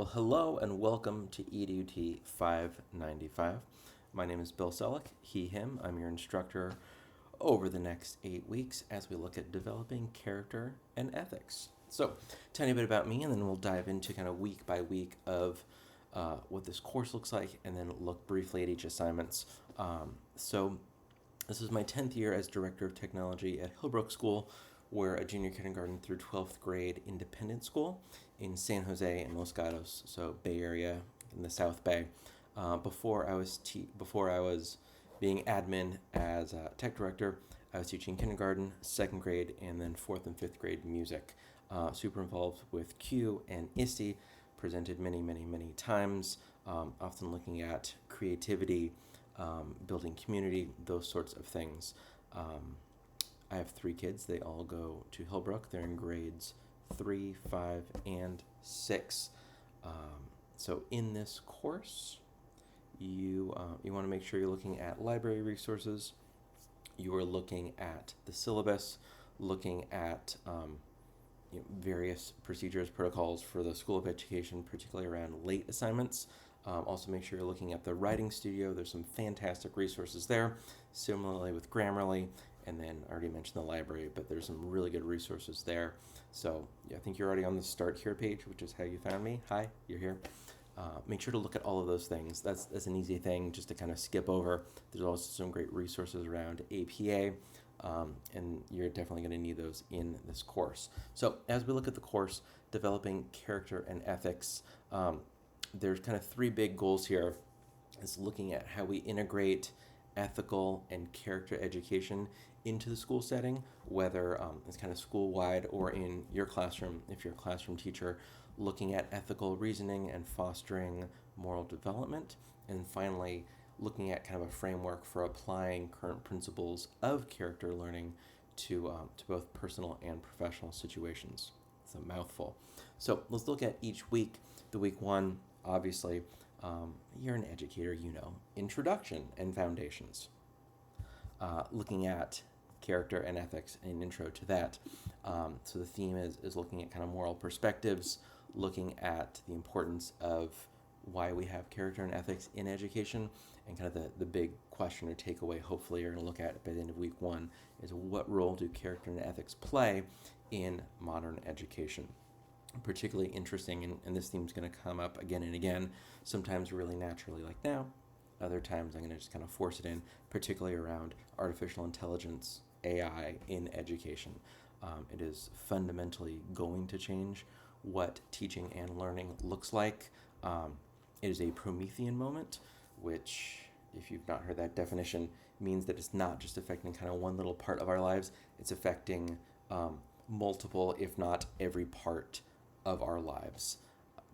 Well, hello and welcome to EDUT 595. My name is Bill Selleck, he, him. I'm your instructor over the next 8 weeks as we look at developing character and ethics. So, tell you a bit about me, and then we'll dive into kind of week by week of what this course looks like, and then look briefly at each assignments. This is my 10th year as Director of Technology at Hillbrook School. We're a junior kindergarten through 12th grade independent school in San Jose and Los Gatos, so Bay Area in the South Bay. Before I was being admin as a tech director, I was teaching kindergarten, second grade, and then fourth and fifth grade music. Super involved with Q and ISTE, presented many, many, many times, often looking at creativity, building community, those sorts of things. I have 3 kids. They all go to Hillbrook. They're in grades 3, 5, and 6. So in this course, you want to make sure you're looking at library resources. You are looking at the syllabus, looking at various procedures, protocols for the School of Education, particularly around late assignments. Also make sure you're looking at the Writing Studio. There's some fantastic resources there. Similarly with Grammarly, and then I already mentioned the library, but there's some really good resources there. So I think you're already on the Start Here page, which is how you found me. Hi, you're here. Make sure to look at all of those things. That's an easy thing just to kind of skip over. There's also some great resources around APA, and you're definitely going to need those in this course. So as we look at the course, developing character and ethics, there's kind of 3 big goals here. Is looking at how we integrate ethical and character education into the school setting, whether it's kind of school-wide or in your classroom, if you're a classroom teacher, looking at ethical reasoning and fostering moral development, and finally looking at kind of a framework for applying current principles of character learning to both personal and professional situations. It's a mouthful. So let's look at each week. The week 1, obviously, you're an educator, introduction and foundations. Looking at character and ethics, an intro to that. So the theme is looking at kind of moral perspectives, looking at the importance of why we have character and ethics in education, and kind of the big question or takeaway hopefully you're going to look at by the end of week 1 is what role do character and ethics play in modern education. Particularly interesting, and this theme is going to come up again and again, sometimes really naturally like now, other times I'm going to just kind of force it in, particularly around artificial intelligence, AI in education. It is fundamentally going to change what teaching and learning looks like. It is a Promethean moment, which, if you've not heard that definition, means that it's not just affecting kind of one little part of our lives, it's affecting multiple, if not every part of our lives.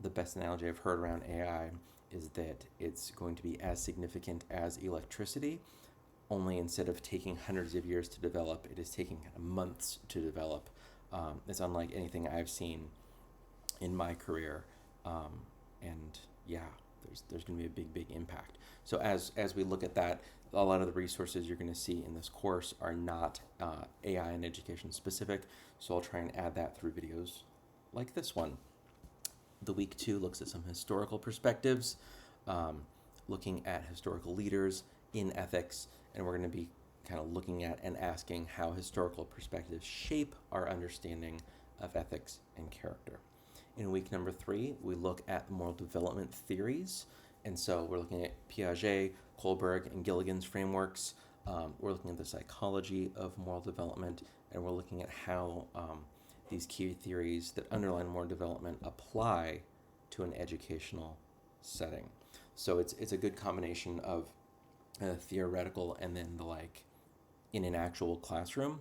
The best analogy I've heard around AI is that it's going to be as significant as electricity, only instead of taking hundreds of years to develop, it is taking months to develop. It's unlike anything I've seen in my career, and yeah, there's going to be a big impact. So as we look at that, a lot of the resources you're going to see in this course are not AI and education specific, so I'll try and add that through videos like this one. The week 2 looks at some historical perspectives, looking at historical leaders in ethics, and we're going to be kind of looking at and asking how historical perspectives shape our understanding of ethics and character. In week number 3, we look at moral development theories, and so we're looking at Piaget, Kohlberg, and Gilligan's frameworks. We're looking at the psychology of moral development, and we're looking at how these key theories that underline moral development apply to an educational setting. So it's a good combination of theoretical and then the like in an actual classroom,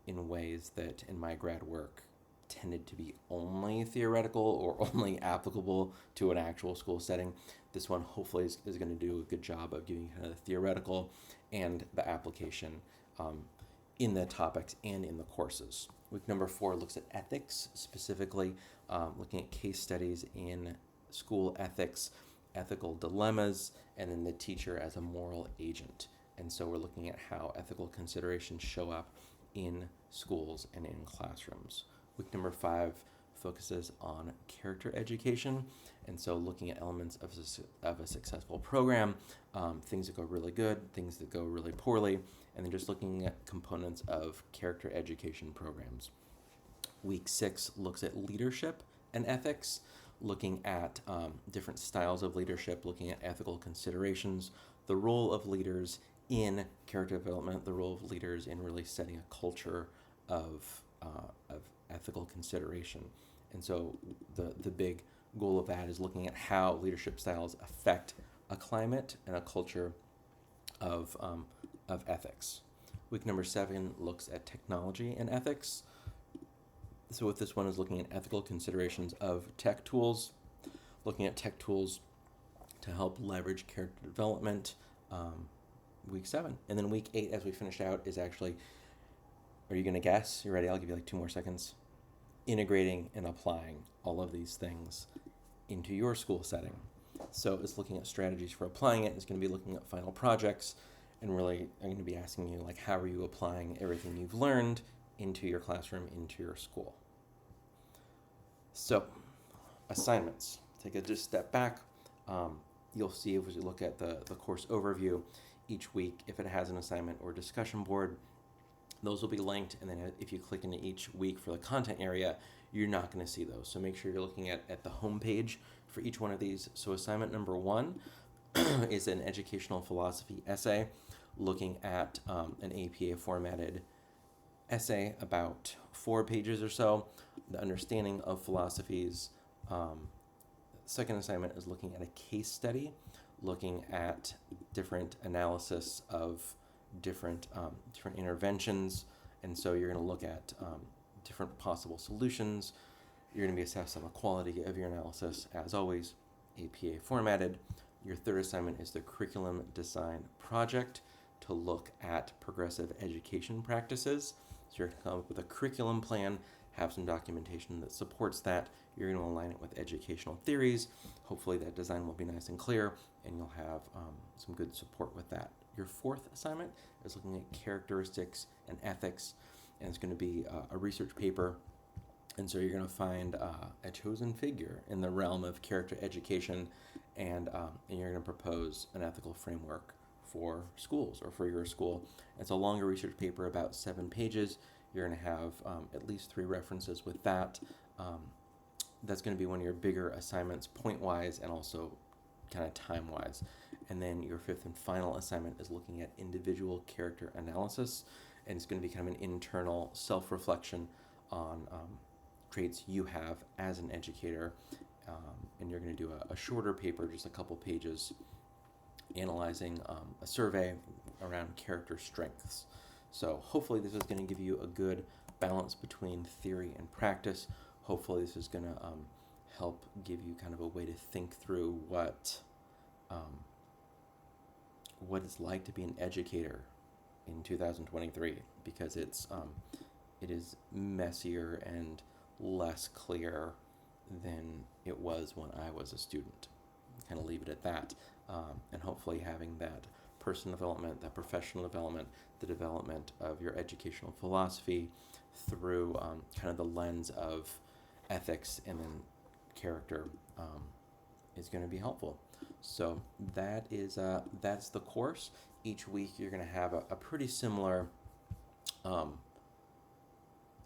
in ways that in my grad work tended to be only theoretical or only applicable to an actual school setting. This one hopefully is going to do a good job of giving kind of the theoretical and the application in the topics and in the courses. Week number 4 looks at ethics, specifically looking at case studies in school ethics, ethical dilemmas, and then the teacher as a moral agent. And so we're looking at how ethical considerations show up in schools and in classrooms. Week number 5 focuses on character education. And so looking at elements of a successful program, things that go really good, things that go really poorly, and then just looking at components of character education programs. Week 6 looks at leadership and ethics, looking at different styles of leadership, looking at ethical considerations, the role of leaders in character development, the role of leaders in really setting a culture of ethical consideration. And so the big goal of that is looking at how leadership styles affect a climate and a culture of ethics. Week number 7 looks at technology and ethics. So with this one is looking at ethical considerations of tech tools, looking at tech tools to help leverage character development, week 7. And then week 8, as we finish out, is actually, are you going to guess? You ready? I'll give you like 2 more seconds. Integrating and applying all of these things into your school setting. So it's looking at strategies for applying it. It's going to be looking at final projects, and really I'm going to be asking you, like, how are you applying everything you've learned into your classroom, into your school? So assignments. Take a just step back. You'll see as you look at the course overview each week, if it has an assignment or discussion board, those will be linked, and then if you click into each week for the content area, you're not going to see those. So make sure you're looking at the home page for each one of these. So assignment number 1 is an educational philosophy essay, looking at an APA formatted essay, about 4 pages or so, the understanding of philosophies. Second assignment is looking at a case study, looking at different analysis of different interventions, and so you're going to look at different possible solutions. You're going to be assessed on the quality of your analysis, as always, APA formatted. Your third assignment is the curriculum design project, to look at progressive education practices. So you're going to come up with a curriculum plan, have some documentation that supports that. You're going to align it with educational theories. Hopefully that design will be nice and clear, and you'll have some good support with that. Your fourth assignment is looking at characteristics and ethics, and it's going to be a research paper. And so you're going to find a chosen figure in the realm of character education, and you're going to propose an ethical framework for schools or for your school. It's a longer research paper, about 7 pages. You're going to have at least 3 references with that. That's going to be one of your bigger assignments, point-wise and also kind of time-wise. And then your 5th and final assignment is looking at individual character analysis, and it's going to be kind of an internal self-reflection on traits you have as an educator. And you're going to do a shorter paper, just a couple pages, analyzing a survey around character strengths. So hopefully this is going to give you a good balance between theory and practice. Hopefully this is going to help give you kind of a way to think through what it's like to be an educator in 2023, because it is messier and less clear than it was when I was a student. Kind of leave it at that, and hopefully having that personal development, that professional development, the development of your educational philosophy through kind of the lens of ethics and then character is going to be helpful. So that's the course. Each week you're going to have a pretty similar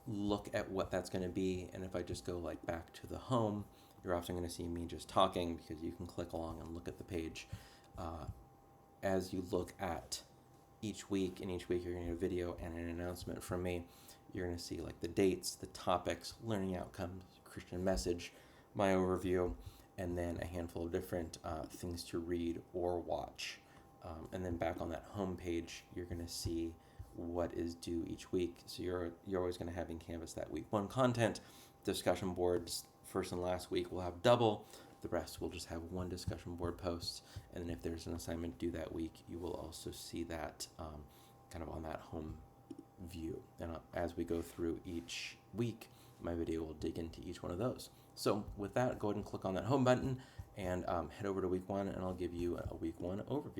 look at what that's going to be. And if I just go like back to the home, you're often going to see me just talking, because you can click along and look at the page. As you look at each week, and each week you're going to get a video and an announcement from me. You're going to see like the dates, the topics, learning outcomes, Christian message, my overview, and then a handful of different things to read or watch. And then back on that home page, you're going to see what is due each week. So you're always going to have in Canvas that week 1 content, discussion boards. First and last week will have double. The rest will just have 1 discussion board post. And then if there's an assignment due that week, you will also see that kind of on that home view. And as we go through each week, my video will dig into each one of those. So with that, go ahead and click on that home button and head over to week 1, and I'll give you a week 1 overview.